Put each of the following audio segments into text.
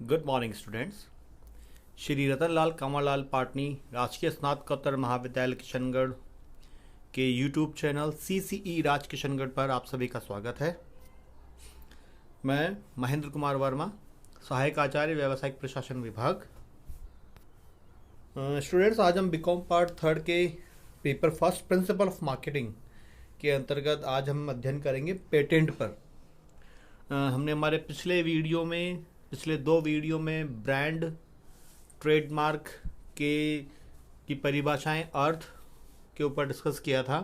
Good morning students. Shri Ratanlal Kamalal Patni राजकीय स्नातकोत्तर महाविद्यालय किशनगढ़ के YouTube channel CCE Raj Kishangarh पर आप सभी का स्वागत है। मैं महेंद्र कुमार वर्मा, सहायक आचार्य व्यावसायिक प्रशासन विभाग। स्टूडेंट्स, आज हम बीकॉम पार्ट 3 के paper first principle of marketing के अंतर्गत आज हम अध्ययन करेंगे पेटेंट पर। हमने हमारे पिछले 2 वीडियो में ब्रांड, ट्रेडमार्क की परिभाषाएं, अर्थ के ऊपर डिस्कस किया था।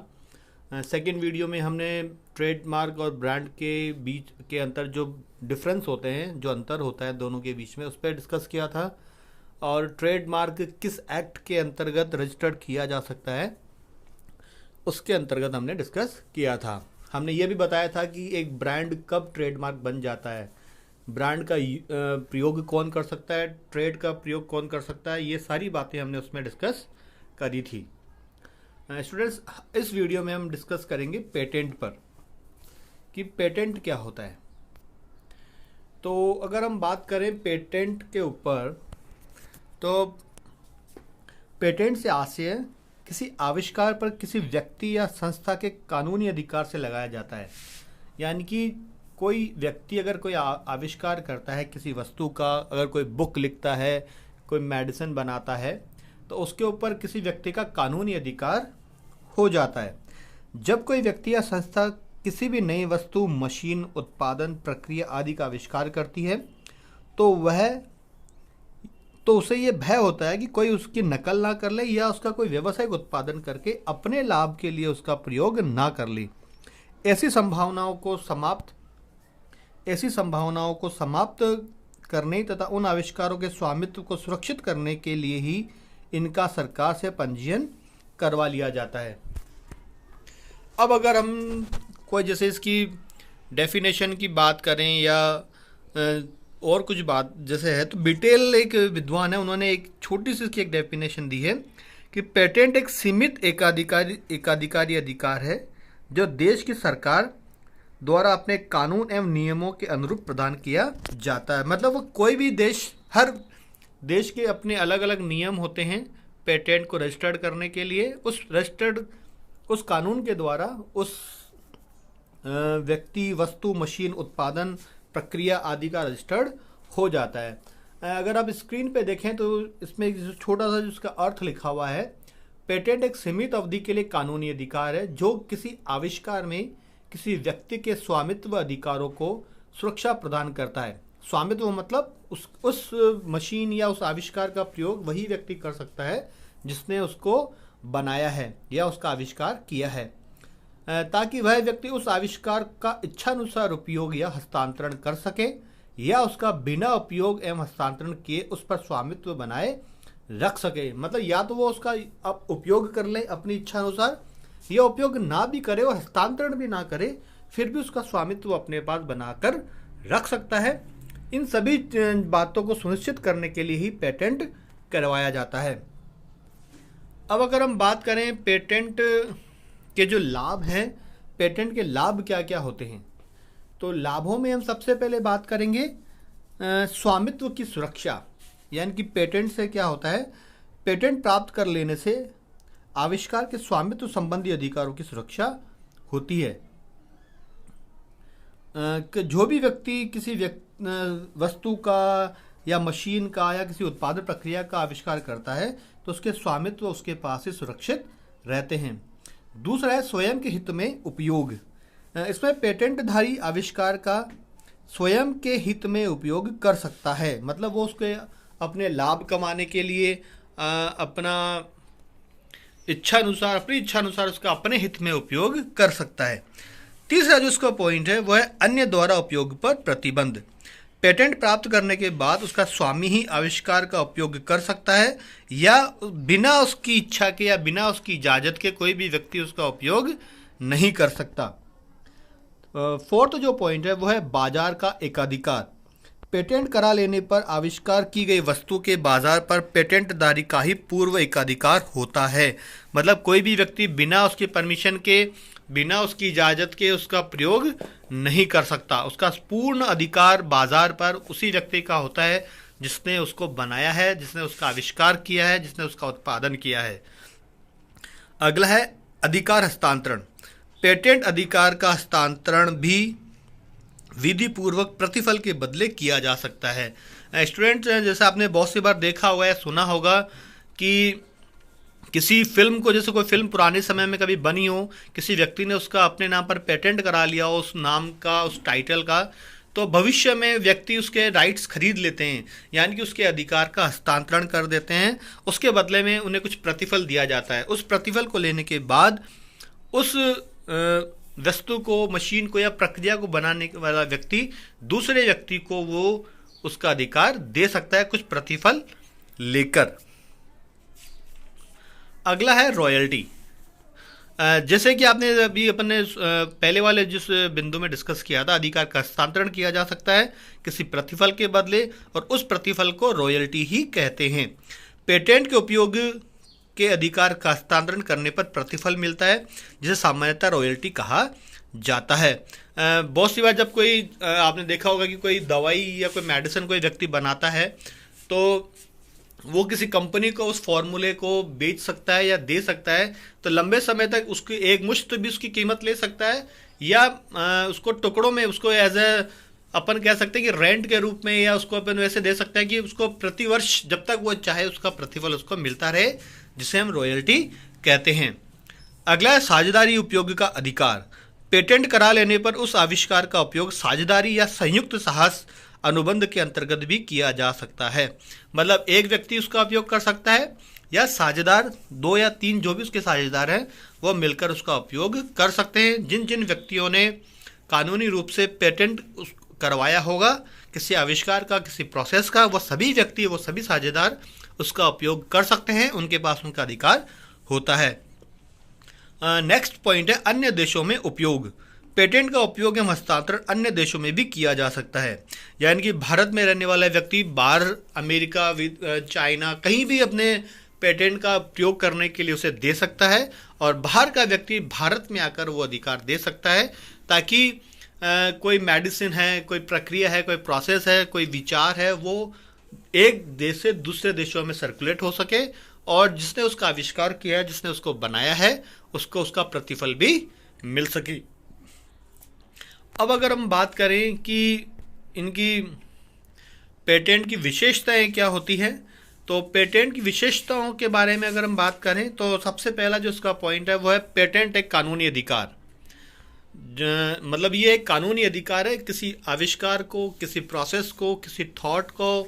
सेकेंड वीडियो में हमने ट्रेडमार्क और ब्रांड के बीच के अंतर, जो डिफरेंस होते हैं, जो अंतर होता है दोनों के बीच में, उस पर डिस्कस किया था। और ट्रेडमार्क किस एक्ट के अंतर्गत रजिस्टर्ड किया जा सकता है, उसके अंतर्गत हमने डिस्कस किया था। हमने ये भी बताया था कि एक ब्रांड कब ट्रेडमार्क बन जाता है, ब्रांड का प्रयोग कौन कर सकता है, ट्रेड का प्रयोग कौन कर सकता है, ये सारी बातें हमने उसमें डिस्कस करी थी। स्टूडेंट्स, इस वीडियो में हम डिस्कस करेंगे पेटेंट पर कि पेटेंट क्या होता है। तो अगर हम बात करें पेटेंट के ऊपर, तो पेटेंट से आशय किसी आविष्कार पर किसी व्यक्ति या संस्था के कानूनी अधिकार से लगाया जाता है। यानी कि कोई व्यक्ति अगर कोई आविष्कार करता है किसी वस्तु का, अगर कोई बुक लिखता है, कोई मेडिसिन बनाता है, तो उसके ऊपर किसी व्यक्ति का कानूनी अधिकार हो जाता है। जब कोई व्यक्ति या संस्था किसी भी नई वस्तु, मशीन, उत्पादन, प्रक्रिया आदि का आविष्कार करती है, तो उसे ये भय होता है कि कोई उसकी नकल ना कर ले या उसका कोई व्यावसायिक उत्पादन करके अपने लाभ के लिए उसका प्रयोग ना कर ले। ऐसी संभावनाओं को समाप्त करने तथा उन आविष्कारों के स्वामित्व को सुरक्षित करने के लिए ही इनका सरकार से पंजीयन करवा लिया जाता है। अब अगर हम कोई जैसे इसकी डेफिनेशन की बात करें या और कुछ बात जैसे है, तो बिटेल एक विद्वान है, उन्होंने एक छोटी सी इसकी एक डेफिनेशन दी है कि पेटेंट एक सीमित एकाधिकारी अधिकार है जो देश की सरकार द्वारा अपने कानून एवं नियमों के अनुरूप प्रदान किया जाता है। मतलब वो कोई भी देश, हर देश के अपने अलग अलग नियम होते हैं पेटेंट को रजिस्टर्ड करने के लिए। उस कानून के द्वारा उस व्यक्ति, वस्तु, मशीन, उत्पादन, प्रक्रिया आदि का रजिस्टर्ड हो जाता है। अगर आप स्क्रीन पे देखें तो इसमें छोटा सा जिसका अर्थ लिखा हुआ है, पेटेंट एक सीमित अवधि के लिए कानूनी अधिकार है जो किसी आविष्कार में किसी व्यक्ति के स्वामित्व अधिकारों को सुरक्षा प्रदान करता है। स्वामित्व मतलब उस मशीन या उस आविष्कार का प्रयोग वही व्यक्ति कर सकता है जिसने उसको बनाया है या उसका आविष्कार किया है, ताकि वह व्यक्ति उस आविष्कार का इच्छानुसार उपयोग या हस्तांतरण कर सके या उसका बिना उपयोग एवं हस्तांतरण किए उस पर स्वामित्व बनाए रख सके। मतलब या तो वो उसका उपयोग कर ले अपनी इच्छा अनुसार, या उपयोग ना भी करे और हस्तांतरण भी ना करे, फिर भी उसका स्वामित्व अपने पास बनाकर रख सकता है। इन सभी बातों को सुनिश्चित करने के लिए ही पेटेंट करवाया जाता है। अब अगर हम बात करें पेटेंट के जो लाभ हैं, पेटेंट के लाभ क्या क्या होते हैं, तो लाभों में हम सबसे पहले बात करेंगे स्वामित्व की सुरक्षा। यानी कि पेटेंट से क्या होता है, पेटेंट प्राप्त कर लेने से आविष्कार के स्वामित्व संबंधी अधिकारों की सुरक्षा होती है। कि जो भी व्यक्ति किसी वस्तु का या मशीन का या किसी उत्पादन प्रक्रिया का आविष्कार करता है, तो उसके स्वामित्व उसके पास ही सुरक्षित रहते हैं। दूसरा है स्वयं के हित में उपयोग। इसमें पेटेंटधारी आविष्कार का स्वयं के हित में उपयोग कर सकता है। मतलब वो उसके अपने लाभ कमाने के लिए अपनी इच्छा अनुसार उसका अपने हित में उपयोग कर सकता है। तीसरा जो उसका पॉइंट है वो है अन्य द्वारा उपयोग पर प्रतिबंध। पेटेंट प्राप्त करने के बाद उसका स्वामी ही आविष्कार का उपयोग कर सकता है या बिना उसकी इच्छा के या बिना उसकी इजाज़त के कोई भी व्यक्ति उसका उपयोग नहीं कर सकता। फोर्थ जो पॉइंट है वो है बाजार का एकाधिकार। पेटेंट करा लेने पर आविष्कार की गई वस्तु के बाजार पर पेटेंटधारी का ही पूर्व एकाधिकार होता है। मतलब कोई भी व्यक्ति बिना उसकी परमिशन के, बिना उसकी इजाज़त के उसका प्रयोग नहीं कर सकता। उसका पूर्ण अधिकार बाजार पर उसी व्यक्ति का होता है जिसने उसको बनाया है, जिसने उसका आविष्कार किया है, जिसने उसका उत्पादन किया है। अगला है अधिकार हस्तांतरण। पेटेंट अधिकार का हस्तांतरण भी विधि पूर्वक प्रतिफल के बदले किया जा सकता है। स्टूडेंट, जैसे आपने बहुत सी बार देखा होगा या सुना होगा कि किसी फिल्म को, जैसे कोई फिल्म पुराने समय में कभी बनी हो, किसी व्यक्ति ने उसका अपने नाम पर पेटेंट करा लिया हो, उस नाम का, उस टाइटल का, तो भविष्य में व्यक्ति उसके राइट्स खरीद लेते हैं, यानी कि उसके अधिकार का हस्तांतरण कर देते हैं। उसके बदले में उन्हें कुछ प्रतिफल दिया जाता है। उस प्रतिफल को लेने के बाद उस वस्तु को, मशीन को या प्रक्रिया को बनाने वाला व्यक्ति दूसरे व्यक्ति को वो उसका अधिकार दे सकता है कुछ प्रतिफल लेकर। अगला है रॉयल्टी। जैसे कि आपने अभी अपने पहले वाले जिस बिंदु में डिस्कस किया था, अधिकार का हस्तांतरण किया जा सकता है किसी प्रतिफल के बदले, और उस प्रतिफल को रॉयल्टी ही कहते हैं। पेटेंट के उपयोग के अधिकार का हस्तांतरण करने पर प्रतिफल मिलता है, जिसे सामान्यतः रॉयल्टी कहा जाता है। बहुत सी बार जब कोई आपने देखा होगा कि कोई दवाई या कोई मेडिसिन कोई व्यक्ति बनाता है, तो वो किसी कंपनी को उस फॉर्मूले को बेच सकता है या दे सकता है, तो लंबे समय तक उसकी एक मुश्त भी उसकी कीमत ले सकता है, या उसको टुकड़ों में, उसको एज ए अपन कह सकते हैं कि रेंट के रूप में, या उसको अपन वैसे दे सकते हैं कि उसको प्रति वर्ष जब तक वो चाहे उसका प्रतिफल उसको मिलता रहे, जिसे हम रॉयल्टी कहते हैं। अगला है साझेदारी उपयोग का अधिकार। पेटेंट करा लेने पर उस आविष्कार का उपयोग साझेदारी या संयुक्त साहस अनुबंध के अंतर्गत भी किया जा सकता है। मतलब एक व्यक्ति उसका उपयोग कर सकता है, या साझेदार 2 या 3 जो भी उसके साझेदार हैं वो मिलकर उसका उपयोग कर सकते हैं। जिन जिन व्यक्तियों ने कानूनी रूप से पेटेंट करवाया होगा किसी आविष्कार का, किसी प्रोसेस का, वो सभी व्यक्ति, वो सभी साझेदार उसका उपयोग कर सकते हैं, उनके पास उनका अधिकार होता है। नेक्स्ट पॉइंट है अन्य देशों में उपयोग। पेटेंट का उपयोग एवं हस्तांतरण अन्य देशों में भी किया जा सकता है, यानी कि भारत में रहने वाला व्यक्ति बाहर अमेरिका, चाइना, कहीं भी अपने पेटेंट का प्रयोग करने के लिए उसे दे सकता है, और बाहर का व्यक्ति भारत में आकर वो अधिकार दे सकता है, ताकि कोई मेडिसिन है, कोई प्रक्रिया है, कोई प्रोसेस है, कोई विचार है, वो एक देश से दूसरे देशों में सर्कुलेट हो सके, और जिसने उसका आविष्कार किया है, जिसने उसको बनाया है, उसको उसका प्रतिफल भी मिल सके। अब अगर हम बात करें कि इनकी पेटेंट की विशेषताएं क्या होती हैं, तो पेटेंट की विशेषताओं के बारे में अगर हम बात करें तो सबसे पहला जो इसका पॉइंट है वो है पेटेंट एक कानूनी अधिकार। मतलब ये एक कानूनी अधिकार है किसी आविष्कार को, किसी प्रोसेस को, किसी थॉट को,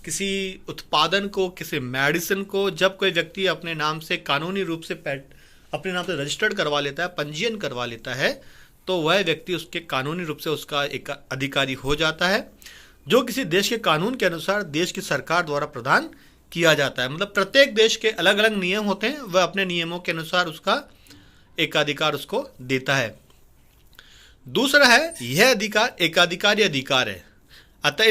किसी उत्पादन को, किसी मेडिसिन को जब कोई व्यक्ति अपने नाम से कानूनी रूप से अपने नाम से रजिस्टर्ड करवा लेता है, पंजीयन करवा लेता है, तो वह व्यक्ति उसके कानूनी रूप से उसका एक अधिकारी हो जाता है, जो किसी देश के कानून के अनुसार देश की सरकार द्वारा प्रदान किया जाता है। मतलब प्रत्येक देश के अलग अलग नियम होते हैं, वह अपने नियमों के अनुसार उसका एकाधिकार उसको देता है। दूसरा है यह अधिकार एकाधिकारी अधिकार है, अतः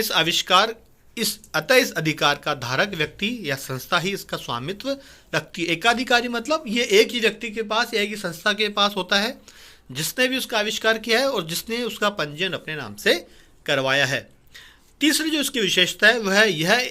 इस अधिकार का धारक व्यक्ति या संस्था ही इसका स्वामित्व रखती है। एकाधिकारी मतलब ये एक ही व्यक्ति के पास या एक ही संस्था के पास होता है जिसने भी उसका आविष्कार किया है और जिसने उसका पंजीयन अपने नाम से करवाया है। तीसरी जो इसकी विशेषता है वह है यह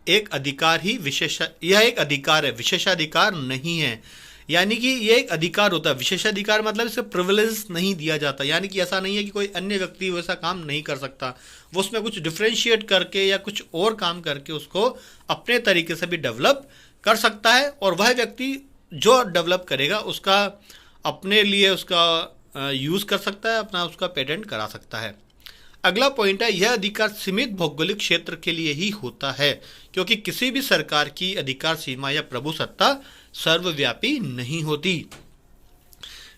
एक अधिकार है, विशेषाधिकार नहीं है। यानी कि यह एक अधिकार होता है, विशेषाधिकार मतलब इसे प्रिविलेज नहीं दिया जाता, यानी कि ऐसा नहीं है कि कोई अन्य व्यक्ति वैसा काम नहीं कर सकता, वो उसमें कुछ डिफ्रेंशिएट करके या कुछ और काम करके उसको अपने तरीके से भी डेवलप कर सकता है, और वह व्यक्ति जो डेवलप करेगा उसका अपने लिए उसका यूज़ कर सकता है, अपना उसका पेटेंट करा सकता है। अगला पॉइंट है यह अधिकार सीमित भौगोलिक क्षेत्र के लिए ही होता है, क्योंकि किसी भी सरकार की अधिकार सीमा या प्रभुसत्ता सर्वव्यापी नहीं होती।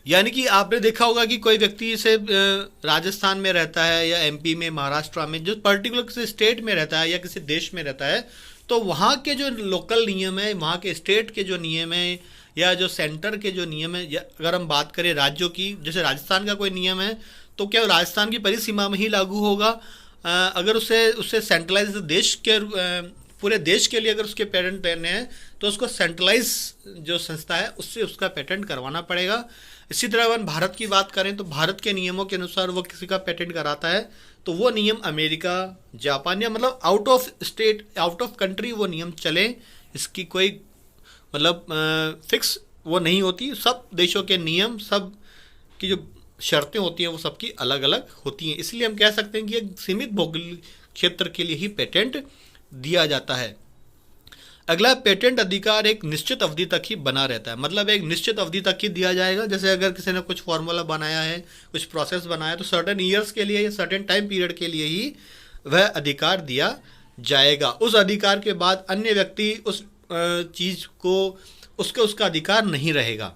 यानी कि आपने देखा होगा कि कोई व्यक्ति से राजस्थान में रहता है या एमपी में, महाराष्ट्र में, जो पर्टिकुलर किसी स्टेट में रहता है या किसी देश में रहता है, तो वहाँ के जो लोकल नियम है, वहाँ के स्टेट के जो नियम है या जो सेंटर के जो नियम है, अगर हम बात करें राज्यों की, जैसे राजस्थान का कोई नियम है तो क्या राजस्थान की परिसीमा में ही लागू होगा। अगर उससे सेंट्रलाइज देश के पूरे देश के लिए अगर उसके पेटेंट लेने हैं तो उसको सेंट्रलाइज जो संस्था है उससे उसका पेटेंट करवाना पड़ेगा। इसी तरह अगर भारत की बात करें तो भारत के नियमों के अनुसार वो किसी का पेटेंट कराता है तो वो नियम अमेरिका, जापान या मतलब out of state, out of country वो नियम चले, इसकी कोई मतलब फिक्स वो नहीं होती। सब देशों के नियम, सब की जो शर्तें होती हैं वो सबकी अलग अलग होती हैं। इसलिए हम कह सकते हैं कि एक सीमित भौगोलिक क्षेत्र के लिए ही पेटेंट दिया जाता है। अगला, पेटेंट अधिकार एक निश्चित अवधि तक ही बना रहता है, मतलब एक निश्चित अवधि तक ही दिया जाएगा। जैसे अगर किसी ने कुछ फॉर्मूला बनाया है, कुछ प्रोसेस बनाया, तो सर्टेन ईयर्स के लिए या सर्टेन टाइम पीरियड के लिए ही वह अधिकार दिया जाएगा। उस अधिकार के बाद अन्य व्यक्ति उस चीज़ को उसका अधिकार नहीं रहेगा।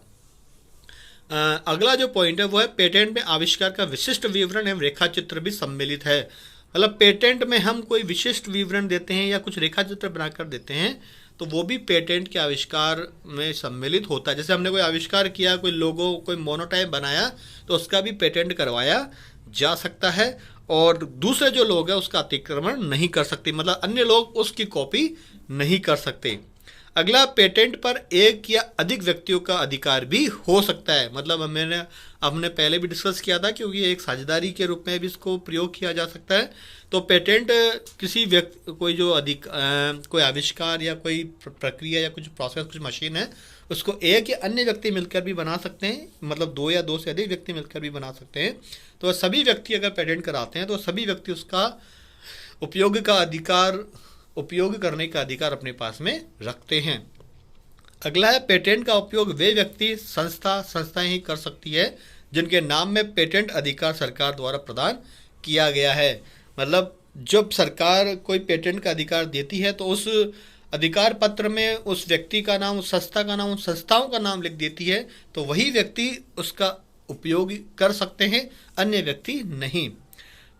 अगला जो पॉइंट है वो है, पेटेंट में आविष्कार का विशिष्ट विवरण एवं रेखा चित्र भी सम्मिलित है। मतलब पेटेंट में हम कोई विशिष्ट विवरण देते हैं या कुछ रेखा चित्र बनाकर देते हैं, तो वो भी पेटेंट के आविष्कार में सम्मिलित होता है। जैसे हमने कोई आविष्कार किया, कोई लोगो, कोई मोनोटाइप बनाया, तो उसका भी पेटेंट करवाया जा सकता है और दूसरे जो लोग हैं उसका अतिक्रमण नहीं कर सकते, मतलब अन्य लोग उसकी कॉपी नहीं कर सकते। अगला, पेटेंट पर एक या अधिक व्यक्तियों का अधिकार भी हो सकता है। मतलब हमने पहले भी डिस्कस किया था, क्योंकि एक साझेदारी के रूप में भी इसको प्रयोग किया जा सकता है। तो पेटेंट किसी व्यक्ति, कोई आविष्कार या कोई प्रक्रिया या कुछ प्रोसेस, कुछ मशीन है, उसको एक या अन्य व्यक्ति मिलकर भी बना सकते हैं, मतलब दो या दो से अधिक व्यक्ति मिलकर भी बना सकते हैं। तो सभी व्यक्ति अगर पेटेंट कराते हैं तो सभी व्यक्ति उसका उपयोग करने का अधिकार अपने पास में रखते हैं। अगला है, पेटेंट का उपयोग वे व्यक्ति, संस्थाएं ही कर सकती है जिनके नाम में पेटेंट अधिकार सरकार द्वारा प्रदान किया गया है। मतलब जब सरकार कोई पेटेंट का अधिकार देती है तो उस अधिकार पत्र में उस व्यक्ति का नाम, उस संस्था का नाम, उस संस्थाओं का नाम लिख देती है, तो वही व्यक्ति उसका उपयोग कर सकते हैं, अन्य व्यक्ति नहीं।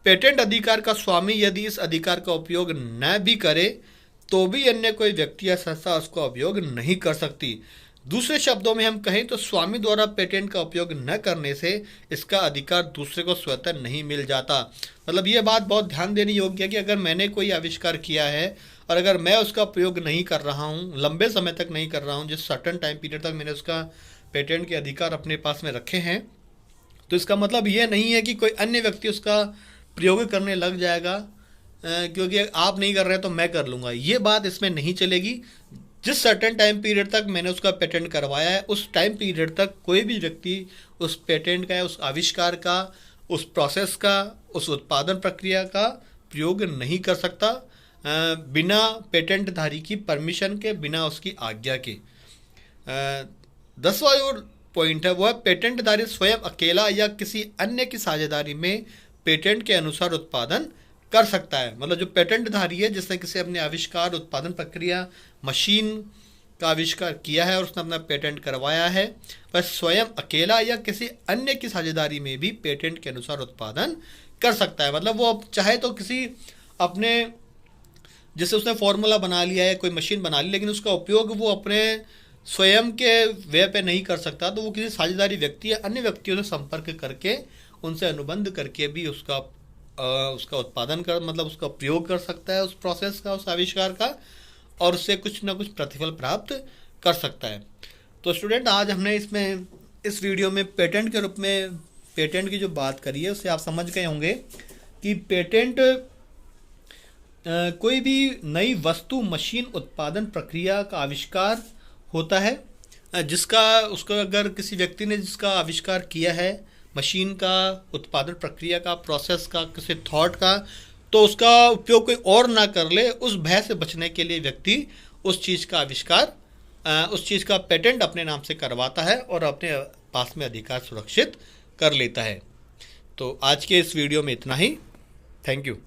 पेटेंट अधिकार का स्वामी यदि इस अधिकार का उपयोग न भी करे तो भी अन्य कोई व्यक्ति या संस्था उसका उपयोग नहीं कर सकती। दूसरे शब्दों में हम कहें तो स्वामी द्वारा पेटेंट का उपयोग न करने से इसका अधिकार दूसरे को स्वतः नहीं मिल जाता। मतलब ये बात बहुत ध्यान देने योग्य है कि अगर मैंने कोई आविष्कार किया है और अगर मैं उसका प्रयोग नहीं कर रहा हूँ, लंबे समय तक नहीं कर रहा हूँ, जिस सर्टेन टाइम पीरियड तक मैंने उसका पेटेंट के अधिकार अपने पास में रखे हैं, तो इसका मतलब ये नहीं है कि कोई अन्य व्यक्ति उसका प्रयोग करने लग जाएगा क्योंकि आप नहीं कर रहे तो मैं कर लूँगा। ये बात इसमें नहीं चलेगी। जिस सर्टेन टाइम पीरियड तक मैंने उसका पेटेंट करवाया है, उस टाइम पीरियड तक कोई भी व्यक्ति उस पेटेंट का, उस आविष्कार का, उस प्रोसेस का, उस उत्पादन प्रक्रिया का प्रयोग नहीं कर सकता बिना पेटेंटधारी की परमिशन के, बिना उसकी आज्ञा के। 10वां जो पॉइंट है वो है, पेटेंटधारी स्वयं अकेला या किसी अन्य की साझेदारी में पेटेंट के अनुसार उत्पादन कर सकता है। मतलब जो पेटेंटधारी है, जिसने किसी अपने आविष्कार, उत्पादन प्रक्रिया, मशीन का आविष्कार किया है और उसने अपना पेटेंट करवाया है, वह स्वयं अकेला या किसी अन्य की साझेदारी में भी पेटेंट के अनुसार उत्पादन कर सकता है। मतलब वो चाहे तो किसी अपने, जैसे उसने फॉर्मूला बना लिया है, कोई मशीन बना ली, लेकिन उसका उपयोग वो अपने स्वयं के वे पे नहीं कर सकता, तो वो किसी साझेदारी व्यक्ति या अन्य व्यक्तियों से संपर्क करके, उनसे अनुबंध करके भी उसका उत्पादन कर, मतलब उसका प्रयोग कर सकता है, उस प्रोसेस का, उस आविष्कार का, और उससे कुछ ना कुछ प्रतिफल प्राप्त कर सकता है। तो स्टूडेंट, आज हमने इस वीडियो में पेटेंट के रूप में पेटेंट की जो बात करी है, उससे आप समझ गए होंगे कि पेटेंट कोई भी नई वस्तु, मशीन, उत्पादन प्रक्रिया का आविष्कार होता है, उसका अगर किसी व्यक्ति ने जिसका आविष्कार किया है, मशीन का, उत्पादन प्रक्रिया का, प्रोसेस का, किसी थॉट का, तो उसका उपयोग कोई और ना कर ले, उस भय से बचने के लिए व्यक्ति उस चीज़ का आविष्कार, उस चीज़ का पेटेंट अपने नाम से करवाता है और अपने पास में अधिकार सुरक्षित कर लेता है। तो आज के इस वीडियो में इतना ही। Thank you.